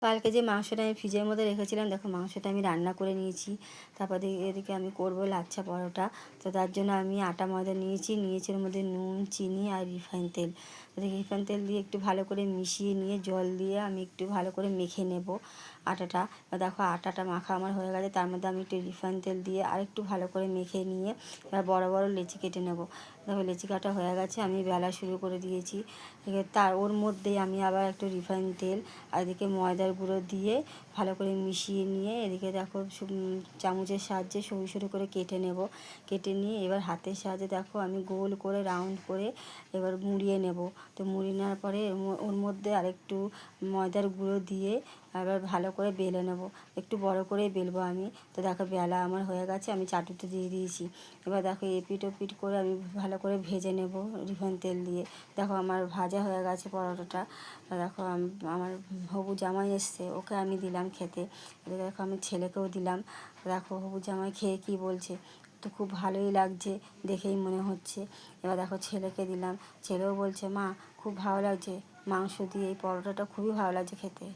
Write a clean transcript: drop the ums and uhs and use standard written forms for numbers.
কালকে যে মাংসটা আমি ফ্রিজের মধ্যে রেখেছিলাম, দেখো মাংসটা আমি রান্না করে নিয়েছি। তারপর এদিকে আমি করবো লাচ্ছা পরোটা। তো তার জন্য আমি আটা ময়দা নিয়েছি, ওর মধ্যে নুন, চিনি আর রিফাইন তেল। রিফাইন তেল দিয়ে একটু ভালো করে মিশিয়ে নিয়ে জল দিয়ে আমি একটু ভালো করে মেখে নেব আটাটা। দেখো আটাটা মাখা আমার হয়ে গেছে, তার মধ্যে আমি একটু রিফাইন তেল দিয়ে আর একটু ভালো করে মেখে নিয়ে এবার বড় বড় লেচি কেটে নেব। দেখো লেচি কাটা হয়ে গেছে, আমি বেলা শুরু করে দিয়েছি। তার ওর মধ্যেই আমি আবার একটু রিফাইন তেল আর এদিকে ময়দার গুঁড়ো দিয়ে ভালো করে মিশিয়ে নিয়ে এদিকে দেখো চামচের সাহায্যে সরু সরু করে কেটে নেব। কেটে নিয়ে এবার হাতের সাহায্যে দেখো আমি গোল করে রাউন্ড করে এবার মুড়িয়ে নেব। তো মুড়িয়ে নেওয়ার পরে ওর মধ্যে আরেকটু ময়দার গুঁড়ো দিয়ে এবার ভালো করে বেলে নেব। একটু বড় করেই বেলবো আমি। তো দেখো বেলা আমার হয়ে গেছে, আমি চাটুতে দিয়ে দিয়েছি। এবার দেখো এপিট ওপিট করে আমি ভালো করে ভেজে নেব রিফাইন তেল দিয়ে। দেখো আমার ভাজা হয়ে গেছে পরোটাটা। দেখো আমার হবু জামাই এসছে, ওকে আমি দিলাম খেতে। এদিকে দেখো আমি ছেলেকেও দিলাম। দেখো হবু জামাই খেয়ে কী বলছে, তো খুব ভালোই লাগছে দেখেই মনে হচ্ছে। এবার দেখো ছেলেকে দিলাম, ছেলেও বলছে মা খুব ভালো লাগছে, মাংস দিয়ে এই পরোটাটা খুবই ভালো লাগছে খেতে।